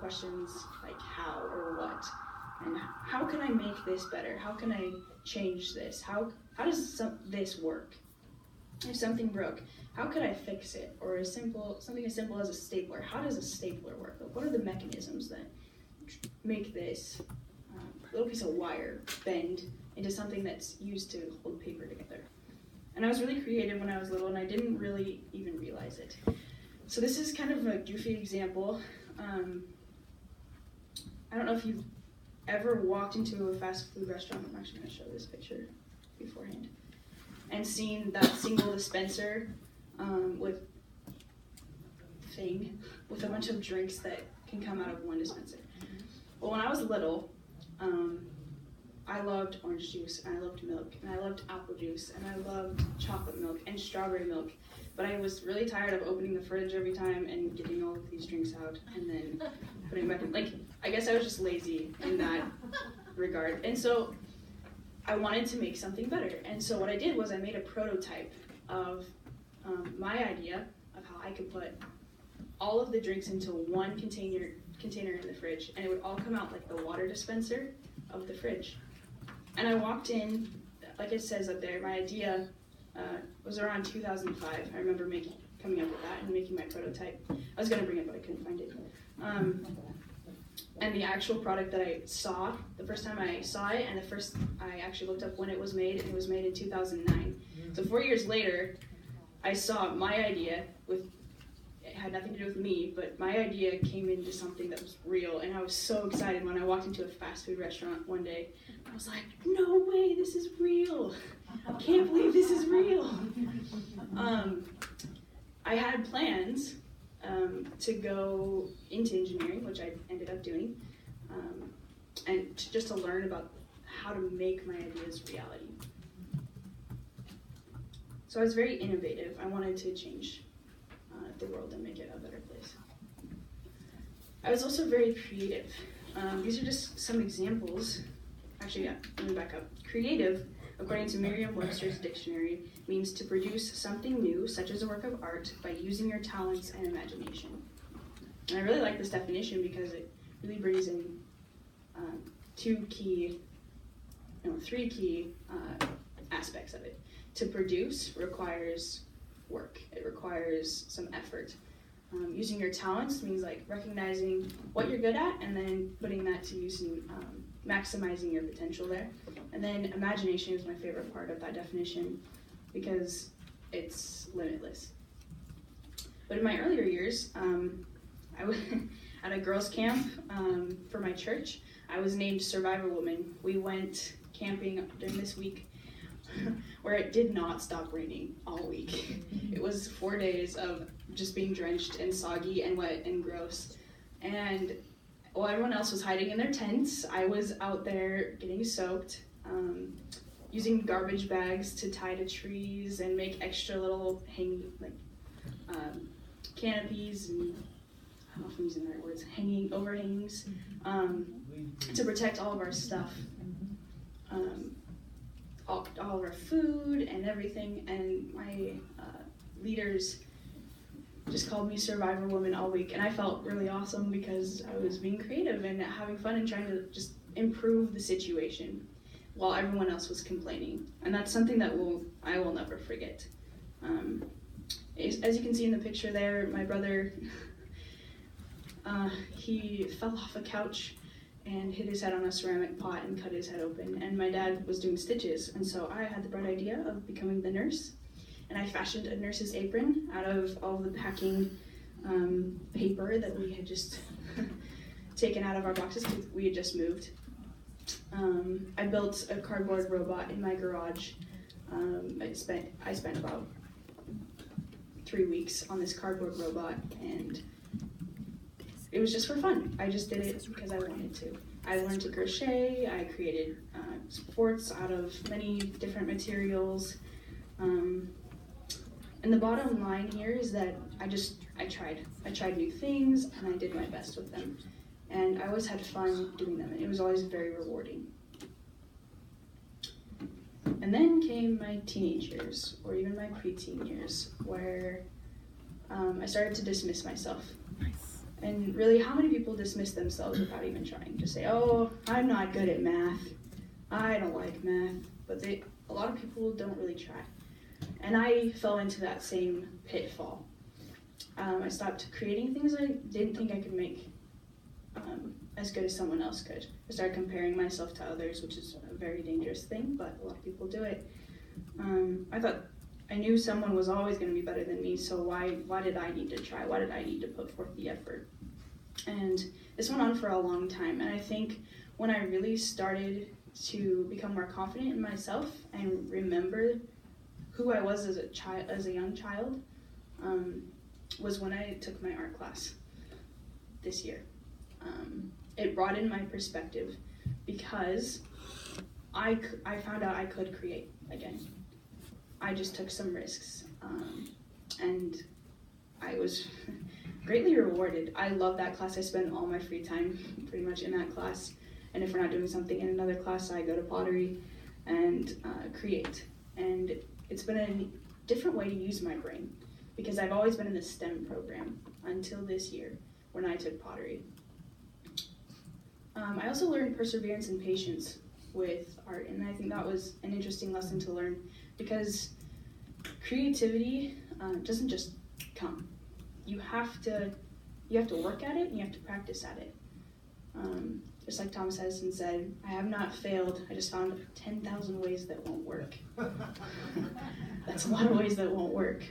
questions like how or what, and how can I make this better? How can I change this? How does this work? If something broke, how could I fix it? Or something as simple as a stapler. How does a stapler work? Like, what are the mechanisms that make this little piece of wire bend into something that's used to hold paper together? And I was really creative when I was little, and I didn't really even realize it. So this is kind of a goofy example. I don't know if you've ever walked into a fast food restaurant. I'm actually going to show this picture beforehand. And seen that single dispenser with a bunch of drinks that can come out of one dispenser. Well, when I was little, I loved orange juice, and I loved milk, and I loved apple juice, and I loved chocolate milk and strawberry milk. But I was really tired of opening the fridge every time and getting all of these drinks out and then putting them back in. Like, I guess I was just lazy in that regard. And so I wanted to make something better. And so what I did was I made a prototype of my idea of how I could put all of the drinks into one container in the fridge, and it would all come out like the water dispenser of the fridge. And I walked in, like it says up there, my idea was around 2005. I remember coming up with that and making my prototype. I was going to bring it, but I couldn't find it. And the actual product that I saw, the first time I saw it, and I actually looked up when it was made, and it was made in 2009. So 4 years later, I saw my idea it had nothing to do with me, but my idea came into something that was real, and I was so excited when I walked into a fast food restaurant one day. I was like, no way, this is real. I can't believe this is real. I had plans to go into engineering, which I ended up doing, and just to learn about how to make my ideas reality. So I was very innovative. I wanted to change the world and make it a better place. I was also very creative. These are just some examples. Actually, yeah, let me back up. Creative, according to Merriam-Webster's dictionary, means to produce something new, such as a work of art, by using your talents and imagination. And I really like this definition because it really brings in three key aspects of it. To produce requires work. It requires some effort. Using your talents means like recognizing what you're good at and then putting that to use and maximizing your potential there. And then imagination is my favorite part of that definition because it's limitless. But in my earlier years, I was at a girls' camp for my church. I was named Survivor Woman. We went camping during this week where it did not stop raining all week. It was 4 days of just being drenched and soggy and wet and gross. And while everyone else was hiding in their tents, I was out there getting soaked, using garbage bags to tie to trees and make extra little canopies and I don't know if I'm using the right words, overhangings, to protect all of our stuff. All of our food and everything, and my leaders just called me Survivor Woman all week, and I felt really awesome because I was being creative and having fun and trying to just improve the situation while everyone else was complaining. And that's something that I will never forget. As you can see in the picture there, my brother, he fell off a couch and hit his head on a ceramic pot and cut his head open. And my dad was doing stitches, and so I had the bright idea of becoming the nurse. And I fashioned a nurse's apron out of all the packing paper that we had just taken out of our boxes because we had just moved. I built a cardboard robot in my garage. I spent about 3 weeks on this cardboard robot, and it was just for fun. I just did it because I wanted to. I learned to crochet. I created forts out of many different materials. And the bottom line here is that I tried new things and I did my best with them. And I always had fun doing them, and it was always very rewarding. And then came my teenage years, or even my preteen years, where I started to dismiss myself. Nice. And really, how many people dismiss themselves without even trying? Just say, oh, I'm not good at math. I don't like math. But a lot of people don't really try. And I fell into that same pitfall. I stopped creating things I didn't think I could make as good as someone else could. I started comparing myself to others, which is a very dangerous thing, but a lot of people do it. I thought I knew someone was always going to be better than me, so why did I need to try? Why did I need to put forth the effort? And this went on for a long time, and I think when I really started to become more confident in myself and remember who I was as a young child, was when I took my art class this year. It broadened my perspective because I found out I could create again. I just took some risks, and I was greatly rewarded. I love that class. I spend all my free time pretty much in that class, and if we're not doing something in another class, I go to pottery and create. And it's been a different way to use my brain, because I've always been in the STEM program until this year when I took pottery. I also learned perseverance and patience with art, and I think that was an interesting lesson to learn, because creativity doesn't just come. You have to work at it, and you have to practice at it. Just like Thomas Edison said, I have not failed, I just found 10,000 ways that won't work. That's a lot of ways that won't work.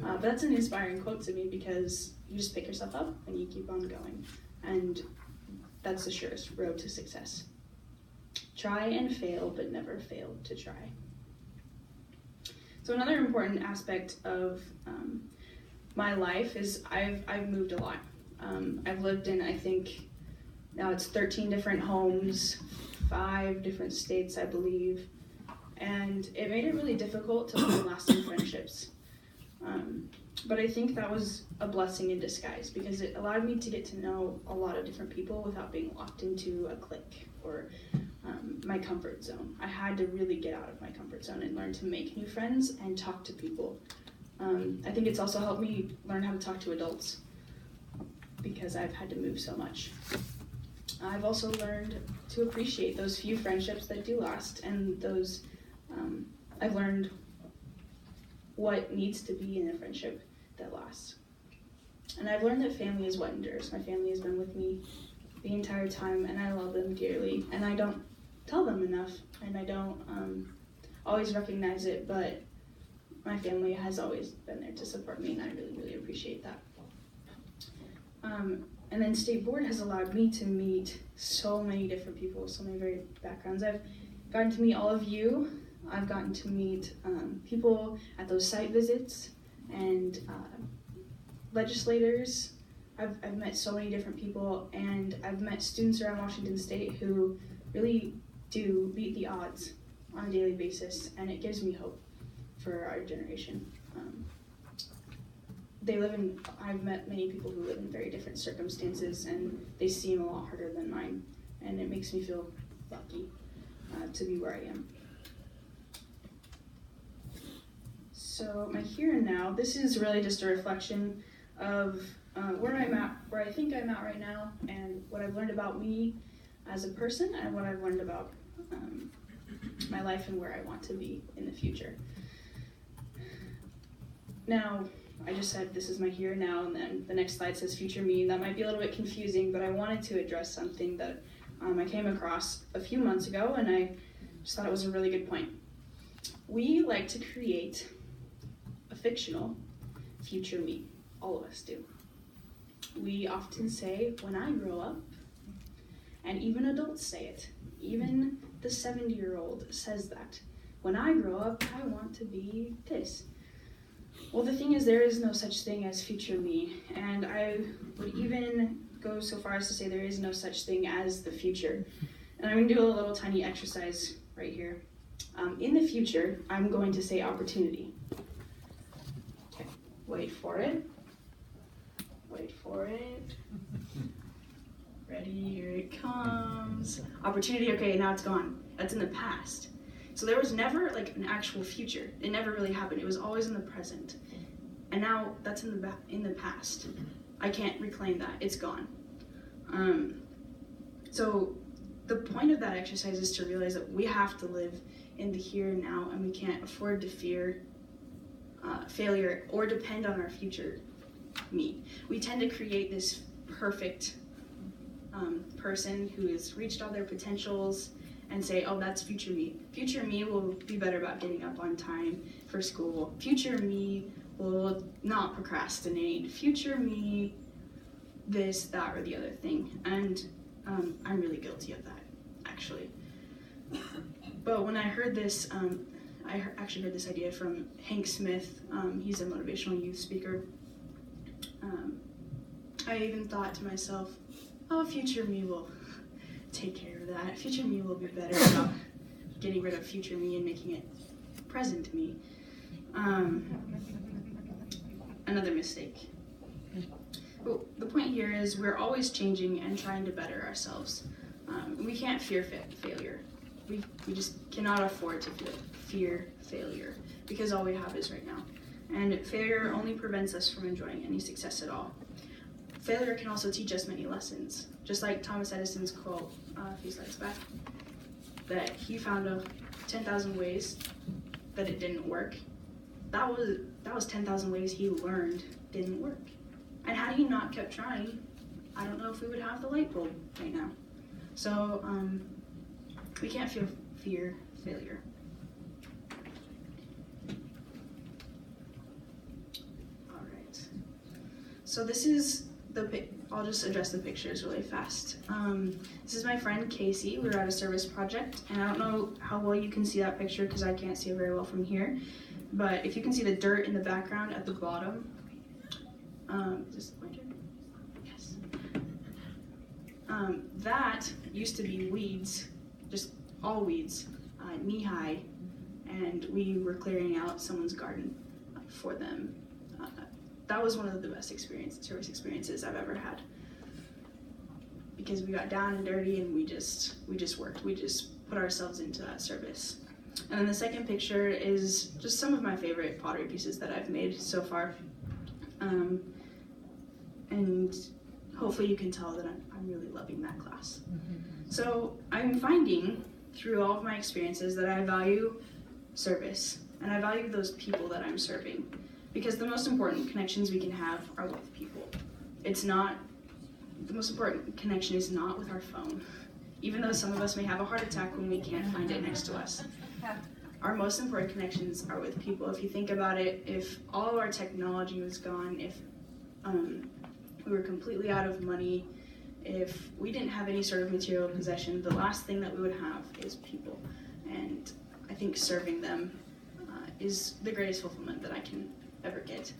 But that's an inspiring quote to me, because you just pick yourself up and you keep on going. And that's the surest road to success. Try and fail, but never fail to try. So another important aspect of my life is I've moved a lot. I've lived in, I think, now it's 13 different homes, 5 different states, I believe. And it made it really difficult to form lasting friendships. But I think that was a blessing in disguise, because it allowed me to get to know a lot of different people without being locked into a clique or my comfort zone. I had to really get out of my comfort zone and learn to make new friends and talk to people. I think it's also helped me learn how to talk to adults, because I've had to move so much. I've also learned to appreciate those few friendships that do last, and those I've learned what needs to be in a friendship that lasts. And I've learned that family is what endures. My family has been with me the entire time, and I love them dearly, and I don't tell them enough, and I don't always recognize it, but my family has always been there to support me, and I really, really appreciate that. And then State Board has allowed me to meet so many different people, so many varied backgrounds. I've gotten to meet all of you. I've gotten to meet people at those site visits, and legislators. I've met so many different people, and I've met students around Washington State who really do beat the odds on a daily basis, and it gives me hope for our generation. I've met many people who live in very different circumstances, and they seem a lot harder than mine, and it makes me feel lucky to be where I am. So my here and now, this is really just a reflection of where I think I'm at right now, and what I've learned about me as a person, and what I've learned about my life and where I want to be in the future. Now, I just said this is my here and now, and then the next slide says future me. That might be a little bit confusing, but I wanted to address something that I came across a few months ago, and I just thought it was a really good point. We like to create a fictional future me. All of us do. We often say, when I grow up, and even adults say it. Even the 70-year-old says that. When I grow up, I want to be this. Well, the thing is, there is no such thing as future me, and I would even go so far as to say there is no such thing as the future. And I'm going to do a little tiny exercise right here. In the future, I'm going to say opportunity. Okay, wait for it. Wait for it. Ready, here it comes. Opportunity, okay, now it's gone. That's in the past. So there was never like an actual future. It never really happened. It was always in the present. And now that's in the past. I can't reclaim that. It's gone. So the point of that exercise is to realize that we have to live in the here and now, and we can't afford to fear failure or depend on our future me. We tend to create this perfect person who has reached all their potentials and say, oh, that's future me. Future me will be better about getting up on time for school. Future me will not procrastinate. Future me, this, that, or the other thing. And I'm really guilty of that, actually. But when I heard this, actually heard this idea from Hank Smith. He's a motivational youth speaker. I even thought to myself, oh, future me will take care of that. Future me will be better about getting rid of future me and making it present me. Another mistake. But the point here is we're always changing and trying to better ourselves. We can't fear failure. We just cannot afford to fear failure because all we have is right now. And failure only prevents us from enjoying any success at all. Failure can also teach us many lessons. Just like Thomas Edison's quote a few slides back, that he found 10,000 ways that it didn't work. That was 10,000 ways he learned didn't work. And had he not kept trying, I don't know if we would have the light bulb right now. So we can't fear failure. All right. So this is I'll just address the pictures really fast. This is my friend Casey. We were at a service project, and I don't know how well you can see that picture because I can't see it very well from here. But if you can see the dirt in the background at the bottom, is this the pointer? Yes. That used to be weeds, just all weeds, knee-high, and we were clearing out someone's garden for them. That was one of the best service experiences I've ever had, because we got down and dirty and we just worked. We just put ourselves into that service. And then the second picture is just some of my favorite pottery pieces that I've made so far. And hopefully you can tell that I'm really loving that class. So I'm finding through all of my experiences that I value service, and I value those people that I'm serving, because the most important connections we can have are with people. The most important connection is not with our phone, even though some of us may have a heart attack when we can't find it next to us. Our most important connections are with people. If you think about it, if all of our technology was gone, if we were completely out of money, if we didn't have any sort of material possession, the last thing that we would have is people. And I think serving them is the greatest fulfillment that I can ever get.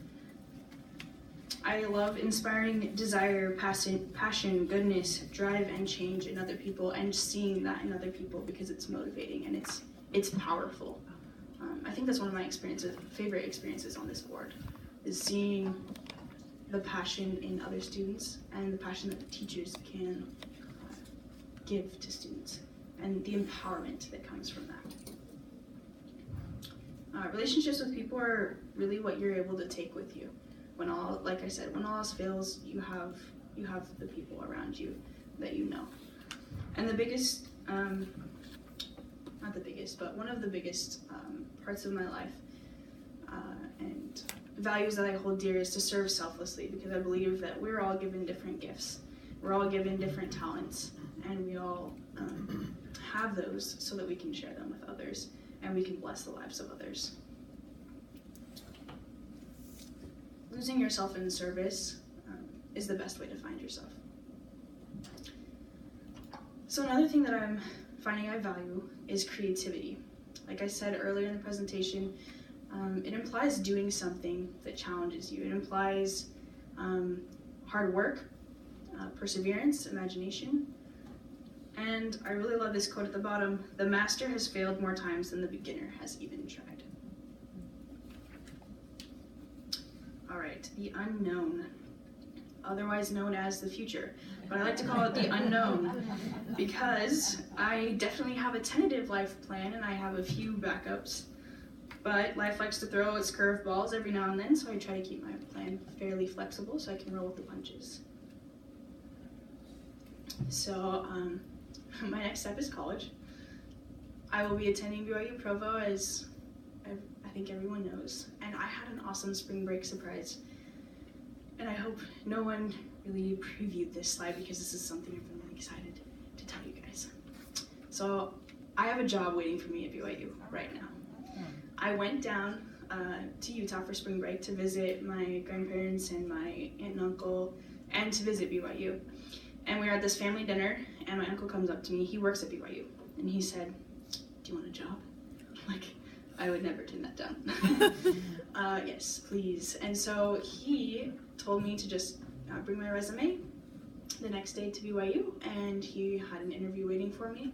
I love inspiring desire, passion, goodness, drive, and change in other people, and seeing that in other people because it's motivating and it's powerful. I think that's one of my favorite experiences on this board, is seeing the passion in other students and the passion that the teachers can give to students, and the empowerment that comes from that. Relationships with people are really what you're able to take with you. When all else fails, you have the people around you that you know. And the biggest, not the biggest, but one of the biggest parts of my life and values that I hold dear is to serve selflessly, because I believe that we're all given different gifts. We're all given different talents, and we all have those so that we can share them with others and we can bless the lives of others. Losing yourself in service is the best way to find yourself. So another thing that I'm finding I value is creativity. Like I said earlier in the presentation, it implies doing something that challenges you. It implies hard work, perseverance, imagination. And I really love this quote at the bottom: "The master has failed more times than the beginner has even tried." All right, the unknown, otherwise known as the future, but I like to call it the unknown because I definitely have a tentative life plan and I have a few backups. but life likes to throw its curveballs every now and then, so I try to keep my plan fairly flexible so I can roll with the punches. So my next step is college. I will be attending BYU Provo, as I think everyone knows, and I had an awesome spring break surprise. And I hope no one really previewed this slide because this is something I've been really excited to tell you guys. So I have a job waiting for me at BYU right now. I went down to Utah for spring break to visit my grandparents and my aunt and uncle, and to visit BYU. And we were at this family dinner, and my uncle comes up to me. He works at BYU, and he said, "Do you want a job?" I'm like, I would never turn that down. Yes, please. And so he told me to just bring my resume the next day to BYU, and he had an interview waiting for me.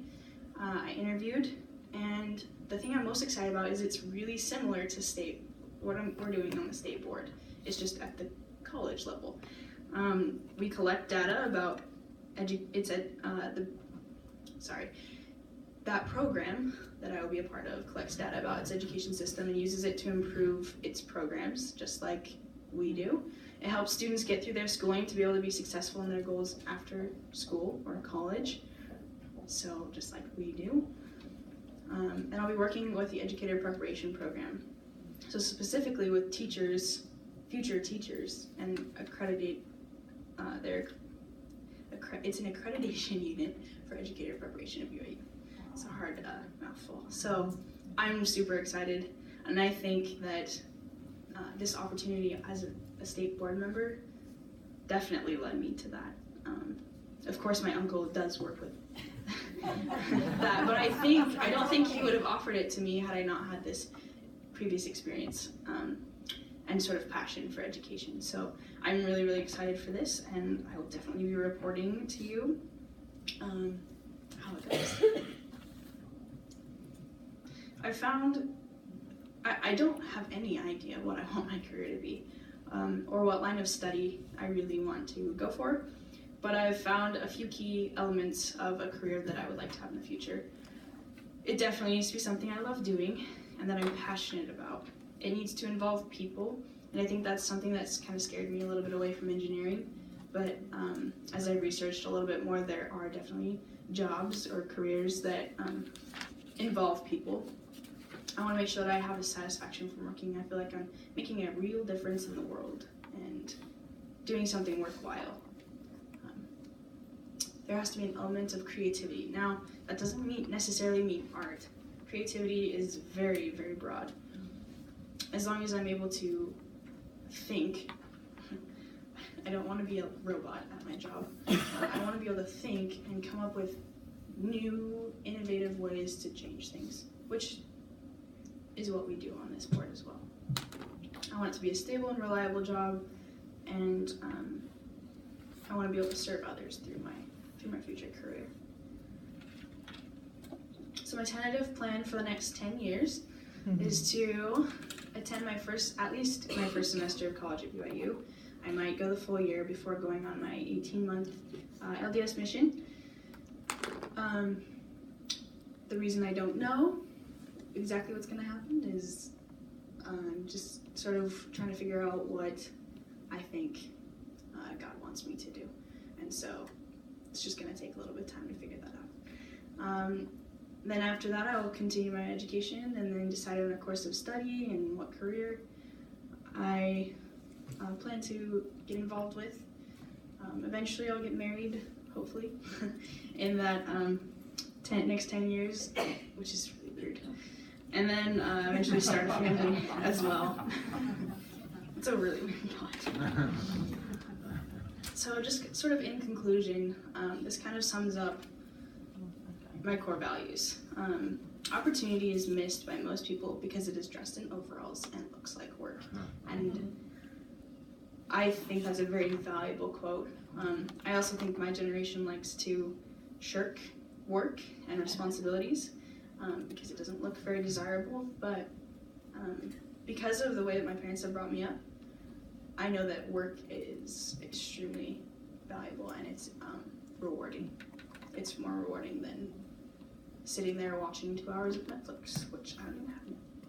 I interviewed, and the thing I'm most excited about is it's really similar to state, what we're doing on the state board. It's just at the college level. We collect data about that program that I will be a part of collects data about its education system and uses it to improve its programs, just like we do. It helps students get through their schooling to be able to be successful in their goals after school or college, so just like we do. And I'll be working with the Educator Preparation Program, so specifically with teachers, future teachers, and accreditate it's an accreditation unit for educator preparation at BYU. It's a hard mouthful. So I'm super excited, and I think that this opportunity as a state board member definitely led me to that. Of course, my uncle does work with that, but I don't think he would have offered it to me had I not had this previous experience and sort of passion for education. So I'm really, really excited for this, and I will definitely be reporting to you how it goes. I don't have any idea what I want my career to be, or what line of study I really want to go for, but I've found a few key elements of a career that I would like to have in the future. It definitely needs to be something I love doing and that I'm passionate about. It needs to involve people, and I think that's something that's kind of scared me a little bit away from engineering, but as I've researched a little bit more, there are definitely jobs or careers that involve people. I want to make sure that I have a satisfaction from working. I feel like I'm making a real difference in the world and doing something worthwhile. There has to be an element of creativity. Now, that doesn't necessarily mean art. Creativity is very, very broad. As long as I'm able to think, I don't want to be a robot at my job. I want to be able to think and come up with new, innovative ways to change things, which is what we do on this board as well. I want it to be a stable and reliable job, and I want to be able to serve others through my future career. So my tentative plan for the next 10 years is to attend at least my first semester of college at BYU. I might go the full year before going on my 18-month LDS mission. The reason I don't know exactly what's going to happen is just sort of trying to figure out what I think God wants me to do. And so it's just going to take a little bit of time to figure that out. Then after that, I will continue my education and then decide on a course of study and what career I plan to get involved with. Eventually, I'll get married, hopefully, in that next 10 years, which is really weird. And then eventually start a family as well. It's a really weird thought. So just sort of in conclusion, this kind of sums up my core values. Opportunity is missed by most people because it is dressed in overalls and looks like work. And I think that's a very valuable quote. I also think my generation likes to shirk work and responsibilities because it doesn't look very desirable, but because of the way that my parents have brought me up, I know that work is extremely valuable and it's rewarding. It's more rewarding than sitting there watching 2 hours of Netflix, which I don't even have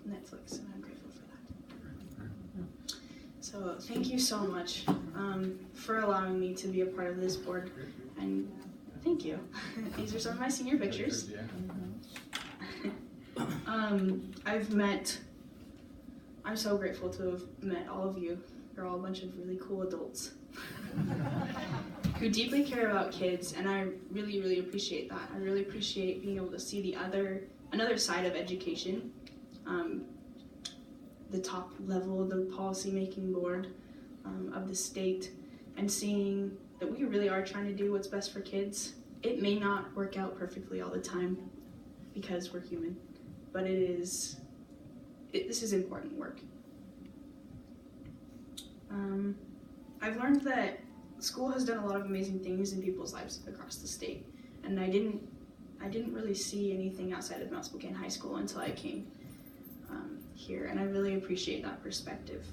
Netflix, and I'm grateful for that. So thank you so much for allowing me to be a part of this board, and thank you. These are some of my senior pictures. I'm so grateful to have met all of you. You're all a bunch of really cool adults who deeply care about kids, and I really, really appreciate that. I really appreciate being able to see another side of education, the top level of the policy-making board of the state, and seeing that we really are trying to do what's best for kids. It may not work out perfectly all the time because we're human, but this is important work. I've learned that school has done a lot of amazing things in people's lives across the state, and I didn't really see anything outside of Mount Spokane High School until I came here, and I really appreciate that perspective.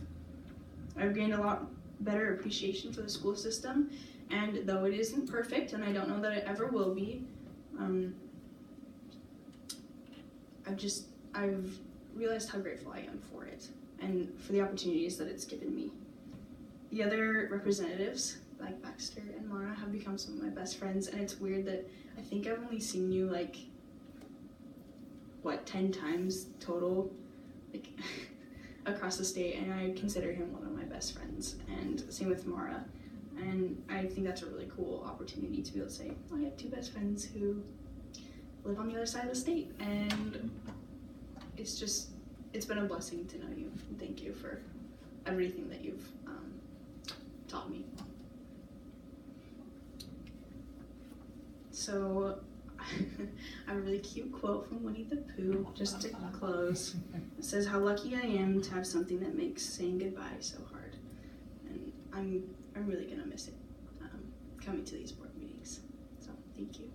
I've gained a lot better appreciation for the school system, and though it isn't perfect, and I don't know that it ever will be, I've realized how grateful I am for it and for the opportunities that it's given me. The other representatives, like Baxter and Mara, have become some of my best friends, and it's weird that I think I've only seen you 10 times total, across the state, and I consider him one of my best friends, and same with Mara. And I think that's a really cool opportunity to be able to say, I have 2 best friends who live on the other side of the state, and it's been a blessing to know you. Thank you for everything that you've taught me. So I have a really cute quote from Winnie the Pooh just to close. It says, "How lucky I am to have something that makes saying goodbye so hard." And I'm really gonna miss it coming to these board meetings. So thank you.